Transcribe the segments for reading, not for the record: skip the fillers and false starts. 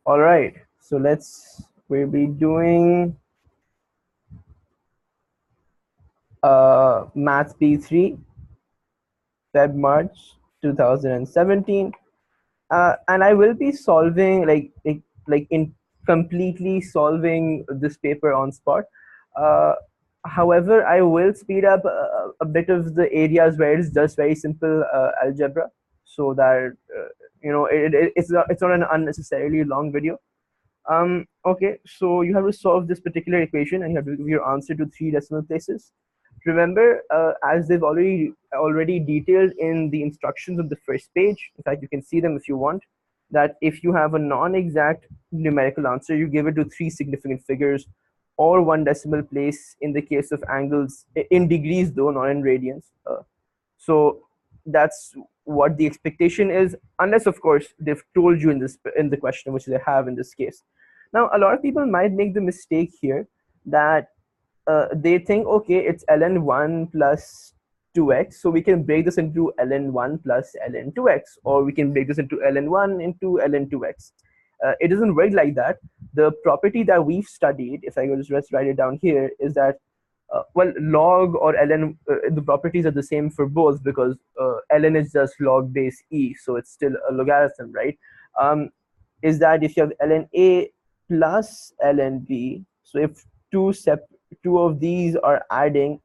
All right, so we'll be doing Math B3, Feb March 2017, and I will be solving like in completely solving this paper on spot. Uh, However, I will speed up a bit of the areas where it's just very simple algebra, so that it's not an unnecessarily long video. Okay, so you have to solve this particular equation and you have to give your answer to three decimal places. Remember, as they've already detailed in the instructions on the first page, in fact, you can see them if you want, that if you have a non-exact numerical answer, you give it to three significant figures or one decimal place in the case of angles, in degrees though, not in radians. So that's what the expectation is, unless of course they've told you in the question, which they have in this case. Now a lot of people might make the mistake here that they think, okay, it's ln1 plus 2x, so we can break this into ln1 plus ln2x, or we can break this into ln1 into ln2x. It doesn't work like that. The property that we've studied, if I go just write it down here, is that well, log or ln, the properties are the same for both, because ln is just log base e, so it's still a logarithm, right? Is that if you have ln a plus ln b, so if two of these are adding,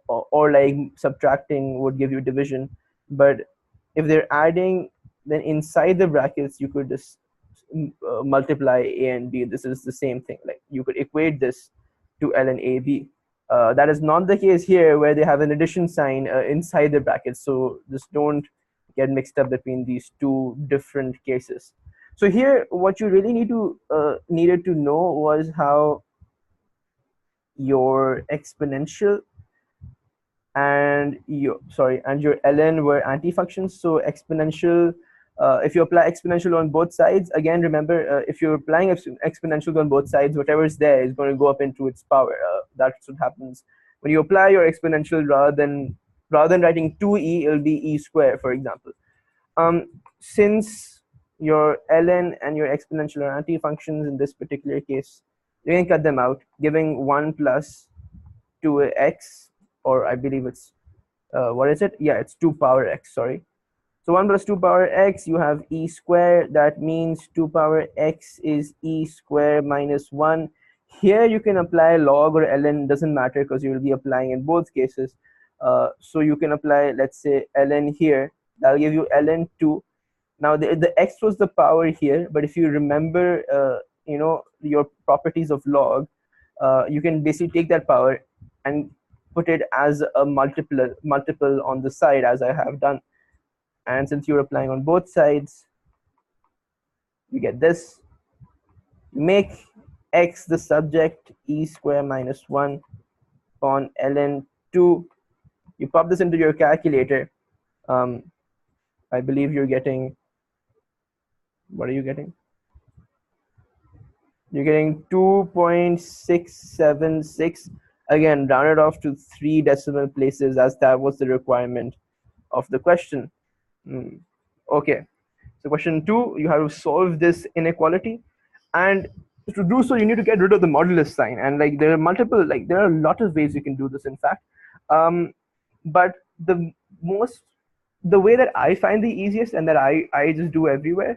or like subtracting would give you division, but if they're adding, then inside the brackets you could just multiply a and b. This is the same thing, like you could equate this to ln ab. That is not the case here, where they have an addition sign inside the brackets. So just don't get mixed up between these two different cases. So here, what you really needed to know was how your exponential and your ln were antifunctions. So exponential, if you apply exponential on both sides, again, remember, if you're applying exponential on both sides, whatever is there is going to go up into its power. That's what happens when you apply your exponential. Rather than writing 2e, it'll be e square, for example. Since your ln and your exponential are antifunctions in this particular case, you can cut them out, giving 1 plus 2x, or I believe it's what is it? Yeah, it's 2 power x, sorry. So 1 plus 2 power x, you have e square. That means 2 power x is e square minus 1. Here you can apply log or ln, doesn't matter, because you will be applying in both cases. So you can apply, let's say, ln here. That'll give you ln 2. Now the x was the power here, but if you remember, your properties of log, you can basically take that power and put it as a multiple on the side, as I have done. And since you're applying on both sides, you get this. You make x the subject, e square minus 1 upon ln 2. You pop this into your calculator. I believe you're getting, what are you getting? You're getting 2.676, again rounded off to 3 decimal places, as that was the requirement of the question. Okay, so question 2, you have to solve this inequality, and to do so you need to get rid of the modulus sign. And like there are a lot of ways you can do this, in fact. But the way that I find the easiest, and that I just do everywhere,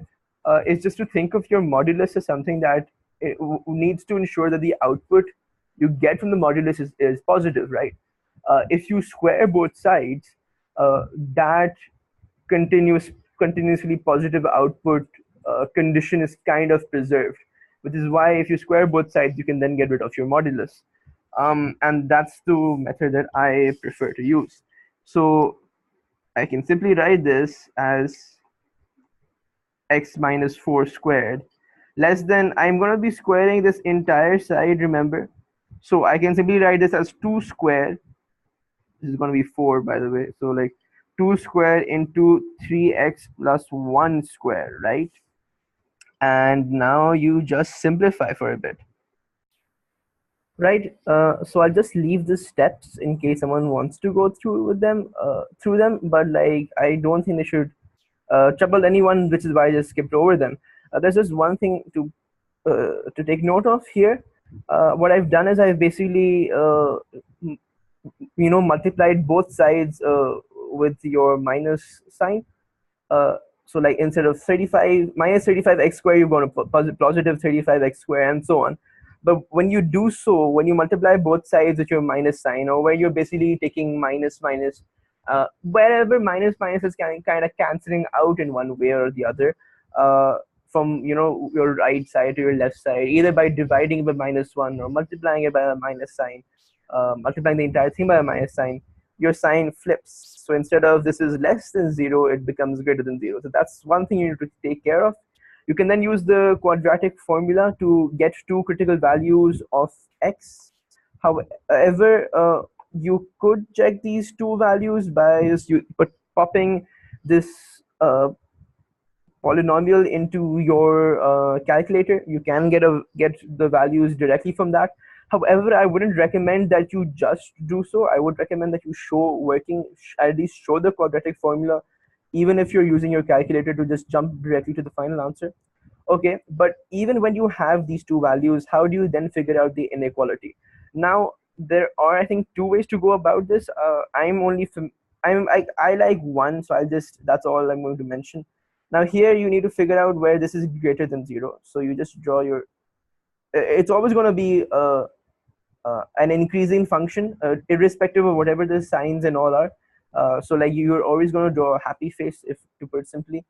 is just to think of your modulus as something that needs to ensure that the output you get from the modulus is positive, right? If you square both sides, that continuously positive output condition is kind of preserved, which is why if you square both sides, you can then get rid of your modulus. And that's the method that I prefer to use. So I can simply write this as x minus 4 squared less than, I'm going to be squaring this entire side, remember. So I can simply write this as 2 square. This is going to be 4, by the way. So like 2 square into 3x plus 1 square, right? And now you just simplify for a bit. Right, so I'll just leave the steps in case someone wants to go through them, but like I don't think they should trouble anyone, which is why I just skipped over them. There's just one thing to take note of here. What I've done is I've basically multiplied both sides with your minus sign. uh, so like instead of 35 minus 35x square, you're going to put positive 35x square and so on. But when you do so, when you multiply both sides with your minus sign, or where you're basically taking minus minus, wherever minus minus is kind of canceling out in one way or the other, uh, from your right side to your left side, either by dividing it by minus one or multiplying it by a minus sign, multiplying the entire thing by a minus sign, your sign flips. So instead of this is less than zero, it becomes greater than zero. So that's one thing you need to take care of. You can then use the quadratic formula to get two critical values of x. However, you could check these two values by just popping this polynomial into your calculator. You can get the values directly from that. However, I wouldn't recommend that you just do so. I would recommend that you at least show the quadratic formula, even if you're using your calculator to just jump directly to the final answer. Okay, but even when you have these two values, how do you then figure out the inequality? Now, there are, I think, two ways to go about this. I like one, so that's all I'm going to mention. Now here you need to figure out where this is greater than zero. So you just draw your, it's always going to be an increasing function, irrespective of whatever the signs and all are. So like you're always going to draw a happy face, if to put it simply.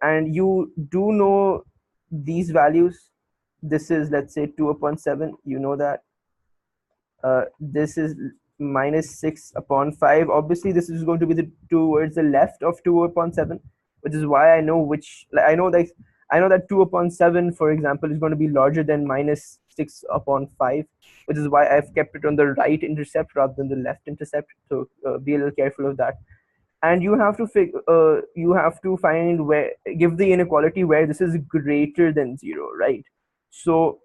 And you do know these values. This is, let's say, 2 upon 7. You know that. This is minus 6 upon 5. Obviously, this is going to be towards the left of 2 upon 7, which is why I know I know that 2 upon 7, for example, is going to be larger than minus 6 upon 5, which is why I've kept it on the right intercept rather than the left intercept. So be a little careful of that. And you have to find give the inequality where this is greater than 0, right? So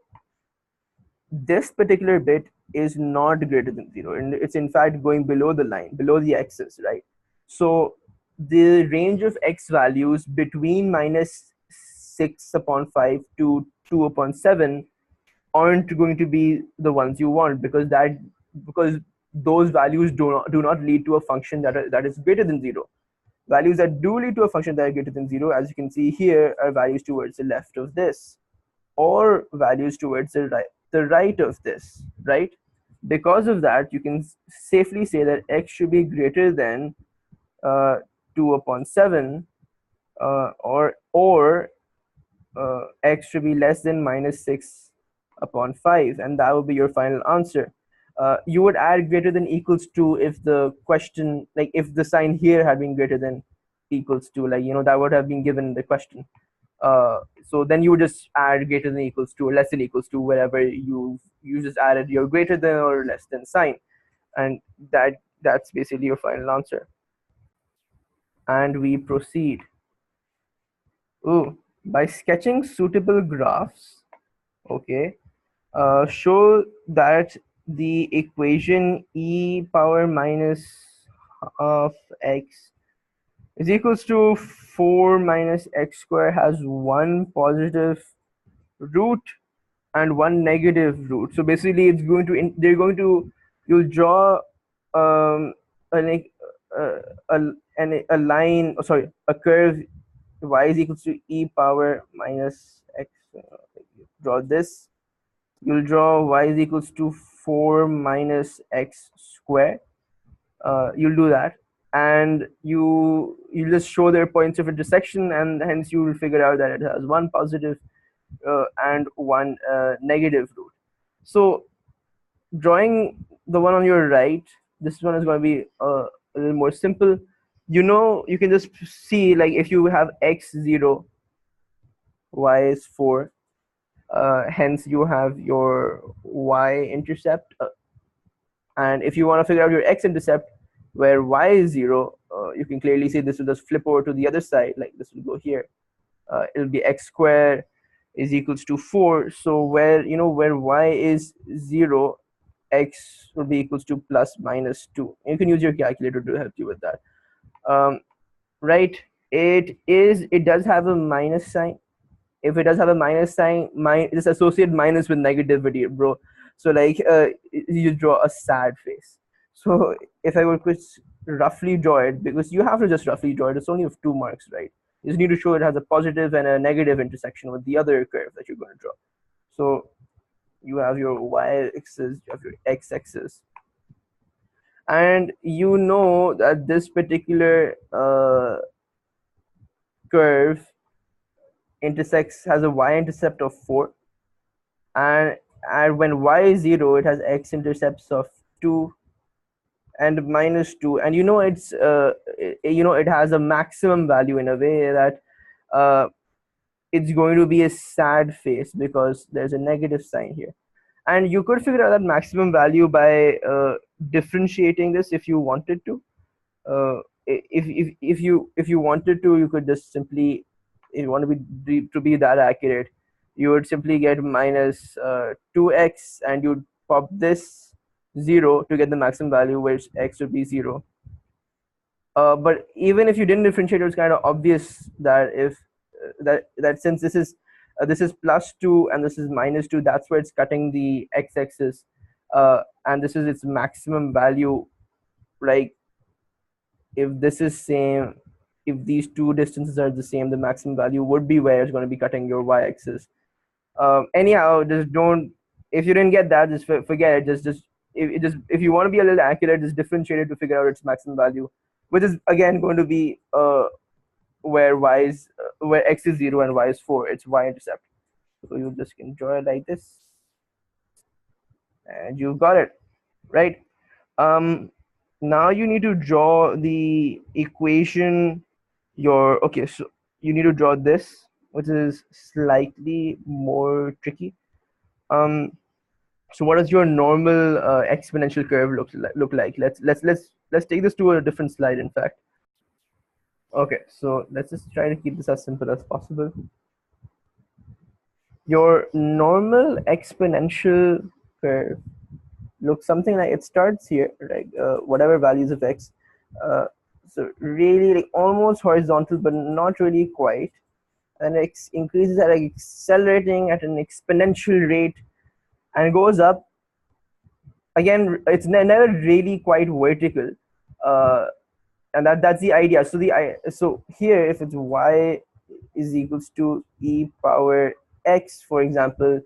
this particular bit is not greater than 0, and it's in fact going below the line, below the axis, right? So the range of x values between minus 6 upon 5 to 2 upon 7 aren't going to be the ones you want, because those values do not lead to a function that is greater than 0. Values that do lead to a function that are greater than 0, as you can see here, are values towards the left of this, or values towards the right of this, right? Because of that, you can safely say that x should be greater than 2 upon 7, or x should be less than minus 6 upon 5, and that would be your final answer. You would add greater than equals to if the question, like if the sign here had been greater than equals to, like, that would have been given in the question. So then you would just add greater than equals to or less than equals to wherever you just added your greater than or less than sign, and that's basically your final answer. And we proceed. By sketching suitable graphs, okay, show that the equation e power minus of x is equals to 4 minus x square has one positive root and one negative root. So basically, it's going to you'll draw a line, sorry, a curve y is equals to e power minus x. Draw this. You'll draw y is equals to 4 minus x square. You'll do that, and you just show their points of intersection, and hence you will figure out that it has one positive and one negative root. So drawing the one on your right, this one is going to be a little more simple. You can just see, like, if you have x0, y is 4, hence you have your y-intercept, and if you want to figure out your x-intercept where y is 0, you can clearly see this will just flip over to the other side, like this will go here. It'll be x squared is equals to 4. So where y is 0, x will be equals to plus minus 2. You can use your calculator to help you with that. Right, it does have a minus sign. if it does have a minus sign, just associate minus with negativity, bro. So like you draw a sad face. So if I were to roughly draw it, because you have to just roughly draw it, it's only of 2 marks, right? You just need to show it has a positive and a negative intersection with the other curve that you're going to draw. So you have your y-axis, you have your x-axis, and you know that this particular curve intersects has a y-intercept of 4, and when y is 0, it has x-intercepts of 2 and -2, and you know it has a maximum value in a way that uh, it's going to be a sad face because there's a negative sign here. And you could figure out that maximum value by differentiating this if you wanted to. If you wanted to, you could just simply, if you want to be that accurate, you would simply get minus 2x, and you'd pop this 0 to get the maximum value, which x would be 0. But even if you didn't differentiate, it was kind of obvious that if that since this is +2 and this is -2, that's where it's cutting the x-axis, and this is its maximum value. Like if this is same, if these two distances are the same, the maximum value would be where it's going to be cutting your y-axis. Anyhow, just don't, if you didn't get that, just forget it. If you want to be a little accurate, just differentiate it to figure out its maximum value, which is again going to be where x is 0 and y is 4. It's y-intercept. So you just can draw it like this, and you've got it, right? Now you need to draw the equation. So you need to draw this, which is slightly more tricky. So what does your normal exponential curve look like? Let's take this to a different slide, in fact. Okay, so let's just try to keep this as simple as possible. Your normal exponential curve looks something like, it starts here, like whatever values of x, so really like almost horizontal but not really quite, and it increases at like accelerating at an exponential rate and goes up. Again, it's never really quite vertical, and that's the idea. So here, if it's y is equals to e power x, for example,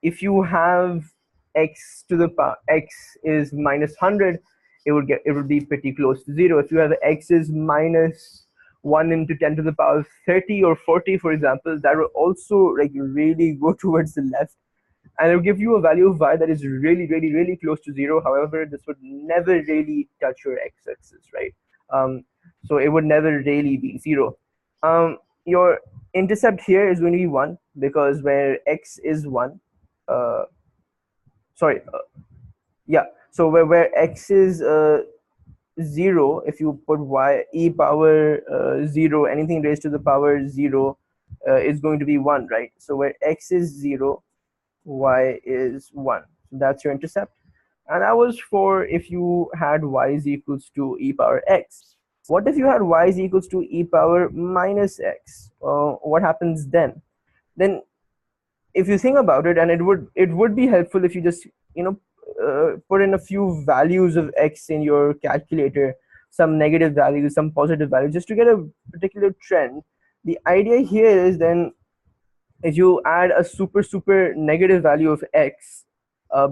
if you have x to the power x is -100, it would be pretty close to 0. If you have x is -1 into 10 to the power 30 or 40, for example, that will also like really go towards the left, and it will give you a value of y that is really, really, really close to 0. However, this would never really touch your x-axis, right? So it would never really be 0. Your intercept here is going to be 1, because where x is 1, so where x is 0, if you put y e power 0, anything raised to the power 0 is going to be 1, right? So where x is 0, y is 1. So that's your intercept. And that was for if you had y is equals to e power x. What if you had y is equals to e power minus x? What happens then? Then if you think about it, and it would be helpful if you just put in a few values of x in your calculator, some negative values, some positive values, just to get a particular trend. The idea here is then, if you add a super negative value of x,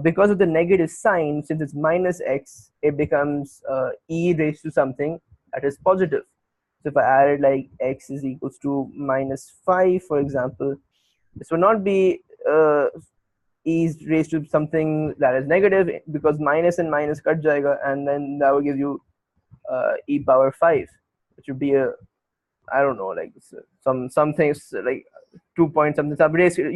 because of the negative sign, since it's minus x, it becomes e raised to something that is positive. So if I added like x is equals to -5, for example, this will not be e is raised to something that is negative, because minus and minus cut jayega, and then that will give you e power 5, which would be a, I don't know, like some things like 2 point something.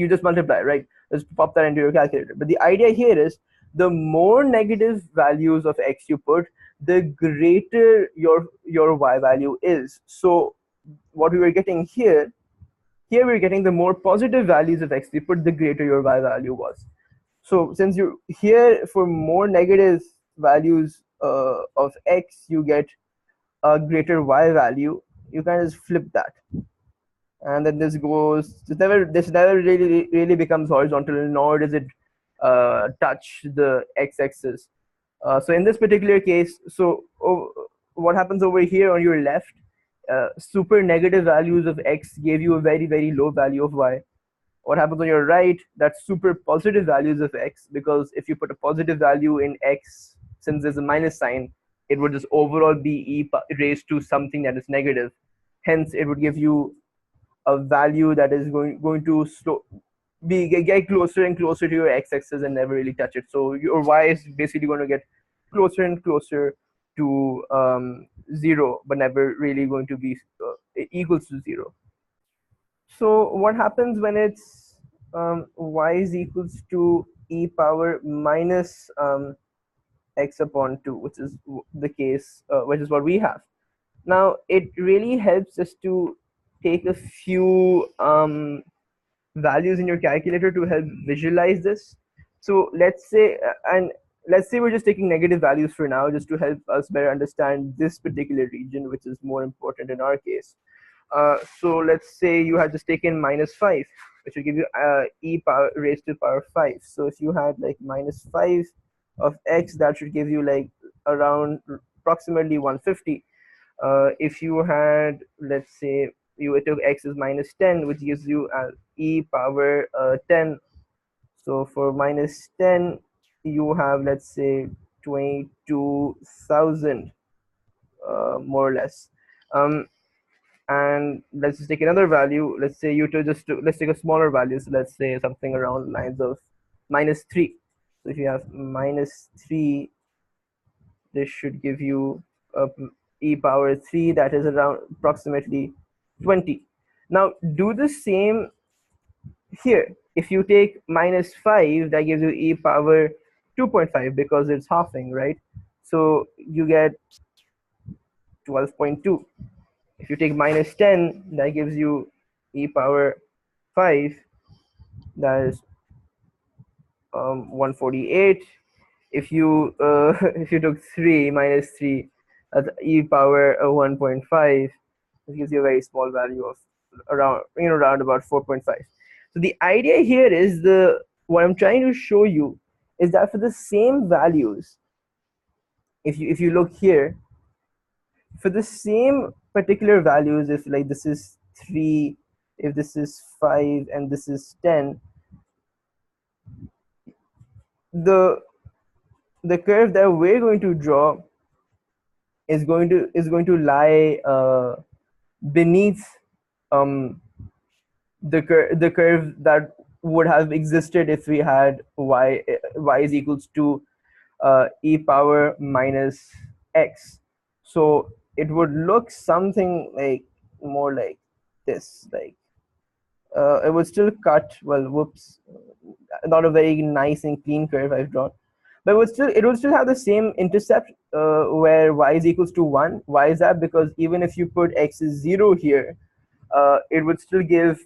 You just multiply, right? Just pop that into your calculator. But the idea here is, the more negative values of x you put, the greater your y value is. So what we were getting here we're getting the more positive values of x you put, the greater your y value was. So since you here, for more negative values of x, you get a greater y value, you kind of flip that. and then this never really becomes horizontal, nor does it touch the x-axis. So in this particular case, what happens over here on your left, super negative values of x gave you a very low value of y. What happens on your right, that's super positive values of x, because if you put a positive value in x, since there's a minus sign, it would just overall be raised to something that is negative. Hence it would give you a value that is going to get closer and closer to your x-axis and never really touch it. So your y is basically going to get closer and closer to 0, but never really going to be equals to 0. So what happens when it's y is equals to e power minus x upon 2, which is the case, which is what we have. Now, it really helps us to take a few values in your calculator to help visualize this. So let's say we're just taking negative values for now, just to help us better understand this particular region, which is more important in our case. So let's say you had just taken -5, which will give you e power raised to power 5. So if you had like -5 of x, that should give you like around approximately 150. If you had, let's say, you took x is -10, which gives you e power 10. So for -10, you have, let's say, 22,000, more or less. And let's just take another value. Let's say let's take a smaller value. So let's say something around lines of -3. So if you have -3, this should give you e power 3, that is around approximately 20. Now do the same here. If you take -5, that gives you e power 2.5, because it's halving, right? So you get 12.2. If you take -10, that gives you e power 5, that is 148. If you if you took 3 -3, that's e power 1.5. It gives you a very small value of around about 4.5. So the idea here is, what I'm trying to show you is that for the same values, if you look here, for the same particular values, if like this is 3, if this is 5, and this is 10, the curve that we're going to draw is going to lie beneath the curve that would have existed if we had y is equals to e power minus x. So it would look something like more like this. Like it would still cut, well, whoops, not a very nice and clean curve I've drawn, but it would still have the same intercept where y is equals to 1. Why is that? Because even if you put x is 0 here, it would still give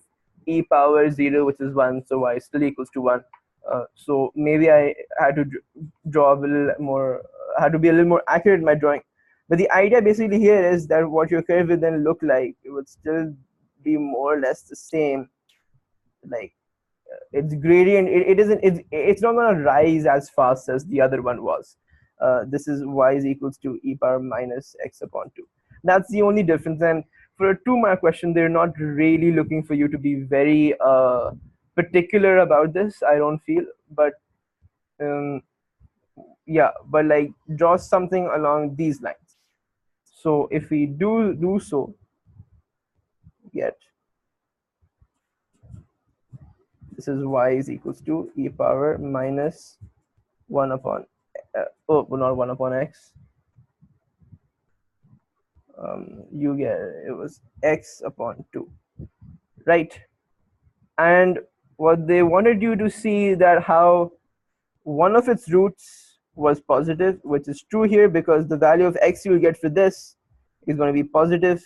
e power 0, which is 1, so y is still equals to 1. So maybe I had to draw a little more, had to be a little more accurate in my drawing. But the idea basically here is that what your curve would then look like, it would still be more or less the same. Like its gradient, it's not going to rise as fast as the other one was. This is y is equals to e power minus x upon 2. That's the only difference. And for a 2-mark question, they're not really looking for you to be very particular about this, I don't feel. But yeah, but like draw something along these lines. So if we do so, get this is y is equals to e power minus 1 upon not 1 upon x. You get, it was x upon 2, right? And what they wanted you to see, that how one of its roots was positive, which is true here because the value of x you will get for this is going to be positive,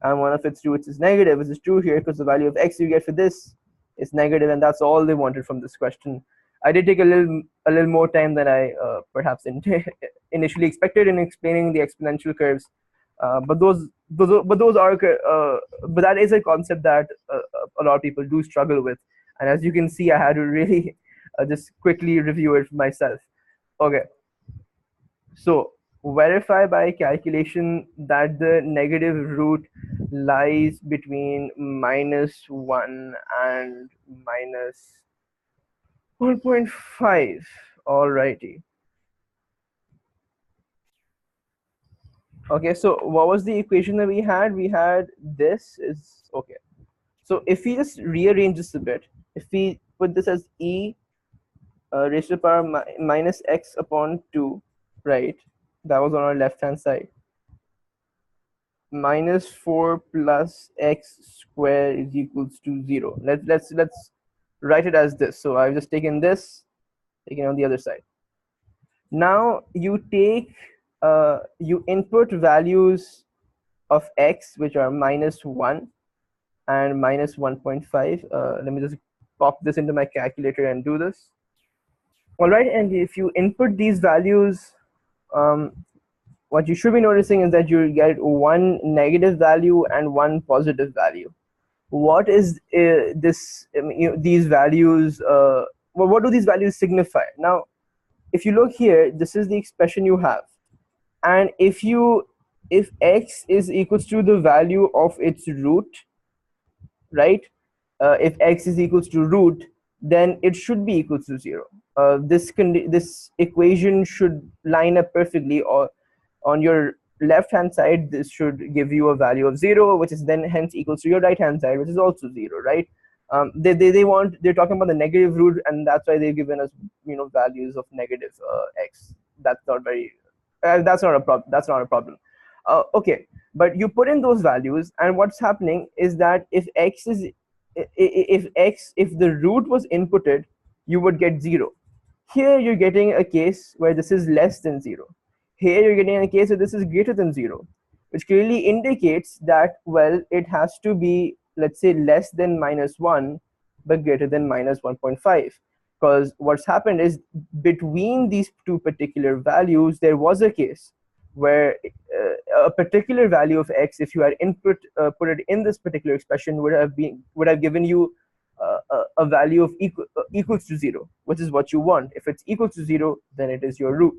and one of its roots is negative, which is true here because the value of x you get for this is negative. And that's all they wanted from this question. I did take a little more time than I perhaps initially expected in explaining the exponential curves. But that is a concept that a lot of people do struggle with. And as you can see, I had to really just quickly review it myself. Okay, so verify by calculation that the negative root lies between -1 and -1.5. Alrighty. Okay, so what was the equation that we had? We had this is okay. So if we just rearrange this a bit, if we put this as e raised to the power minus x upon 2, right? That was on our left hand side. Minus 4 plus x square is equals to 0. Let's write it as this. So I've just taken this, taken on the other side. Now you input values of x, which are -1 and -1.5. Let me just pop this into my calculator and do this. All right, and if you input these values, what you should be noticing is that you get one negative value and one positive value. What is this? These values. What do these values signify? Now, if you look here, this is the expression you have, and if x is equals to the value of its root, right? If x is equals to root, then it should be equals to 0. This equation should line up perfectly, or on your left hand side this should give you a value of 0, which is then hence equals to your right hand side, which is also 0, right? They're talking about the negative root, and that's why they've given us values of negative x. That's not very that's not a problem. That's not a problem. Okay, but you put in those values, and what's happening is that if the root was inputted, you would get 0. Here you're getting a case where this is less than 0. Here you're getting a case where this is greater than 0, which clearly indicates that, well, it has to be, let's say, less than -1 but greater than -1.5, because what's happened is between these two particular values there was a case where a particular value of x, if you had put it in this particular expression, would have given you a value of equals to 0, which is what you want. If it's equal to 0, then it is your root.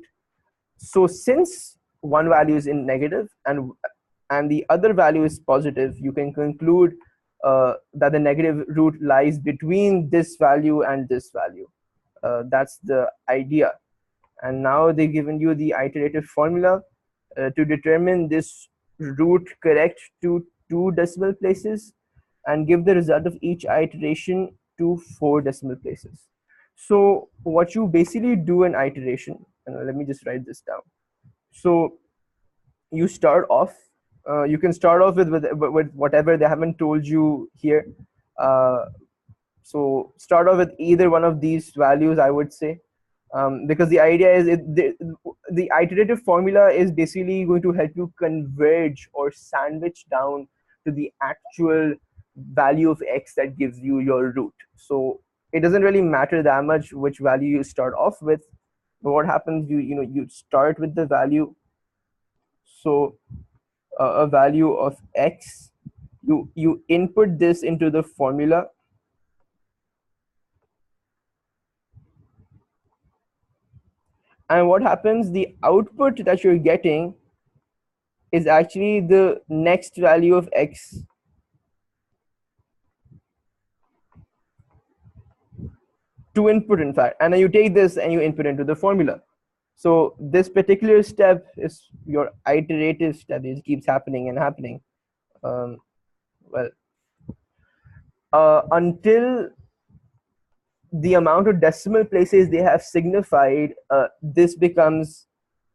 So since one value is in negative and the other value is positive, you can conclude that the negative root lies between this value and this value. That's the idea. And now they've given you the iterative formula to determine this root correct to 2 decimal places and give the result of each iteration to 4 decimal places. So what you basically do in iteration, and let me just write this down. So you start off, you can start off with whatever they haven't told you here. So start off with either one of these values, I would say, because the idea is the iterative formula is basically going to help you converge or sandwich down to the actual value of x that gives you your root. So it doesn't really matter that much which value you start off with, but what happens, you start with the value. So a value of x, you input this into the formula, and what happens, the output that you're getting is actually the next value of x to input, in fact, and then you take this and you input into the formula. So this particular step is your iterative step. It keeps happening and happening. Until the amount of decimal places they have signified, this becomes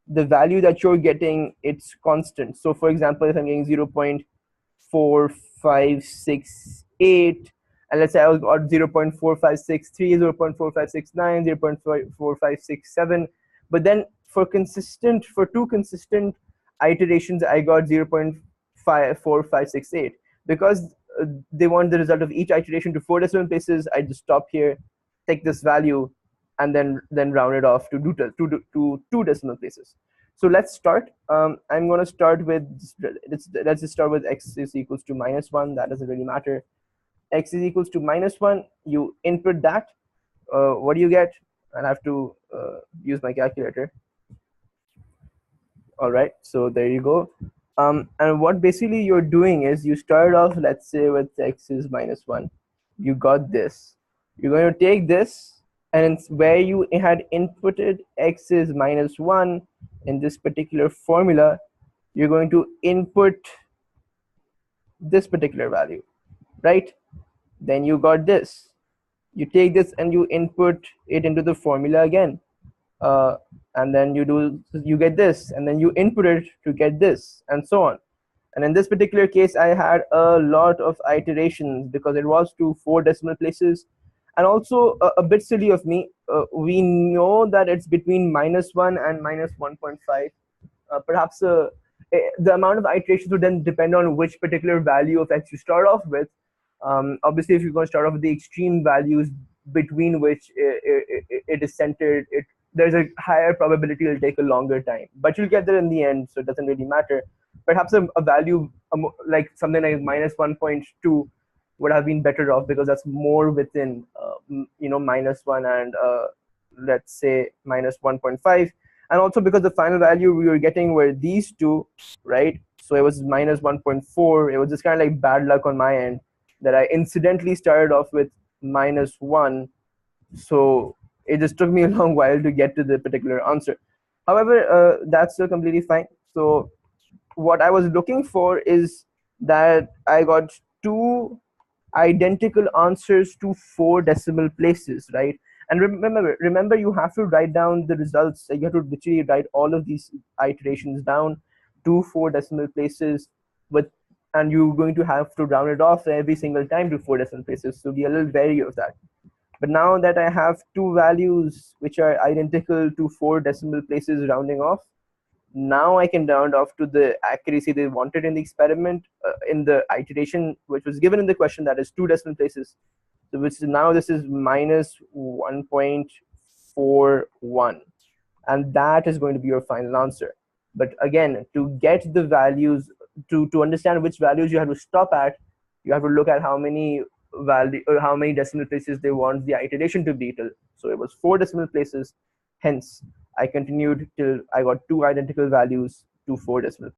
the value that you're getting, it's constant. So for example, if I'm getting 0.4568, and let's say I got 0.4563, 0.4569, 0.4567, but then for two consistent iterations I got 0.4568. Because they want the result of each iteration to 4 decimal places, I just stop here, take this value, and then round it off to 2 decimal places. So let's start. I'm going to start with, let's just start with x is equals to -1. That doesn't really matter. X is equals to -1. You input that. What do you get? I'll have to use my calculator. All right, so there you go. And what basically you're doing is you start off, let's say, with x is -1. You got this. You're going to take this, and it's where you had inputted x is -1 in this particular formula, you're going to input this particular value, right? Then you got this. You take this and you input it into the formula again. And then you get this, and then you input it to get this, and so on. And in this particular case, I had a lot of iterations because it was to 4 decimal places. And also a bit silly of me, we know that it's between -1 and -1.5. Perhaps the amount of iterations would then depend on which particular value of x you start off with. Obviously, if you're going to start off with the extreme values between which it is centered, there's a higher probability it'll take a longer time, but you'll get there in the end, so it doesn't really matter. Perhaps a value like something like -1.2 would have been better off because that's more within -1 and let's say -1.5. And also because the final value we were getting were these two, right? So it was -1.4. It was just kind of like bad luck on my end that I incidentally started off with -1. So it just took me a long while to get to the particular answer. However, that's still completely fine. So what I was looking for is that I got 2 identical answers to 4 decimal places, right? And remember, you have to write down the results. You have to literally write all of these iterations down to 4 decimal places with, and you're going to have to round it off every single time to 4 decimal places. So be a little wary of that. But now that I have 2 values which are identical to 4 decimal places rounding off, now I can round off to the accuracy they wanted in the experiment, in the iteration which was given in the question, that is 2 decimal places. So which is now this is -1.41, and that is going to be your final answer. But again, to get the values, to understand which values you have to stop at, you have to look at how many how many decimal places they want the iteration to be till. So it was 4 decimal places, hence I continued till I got 2 identical values to 4 decimal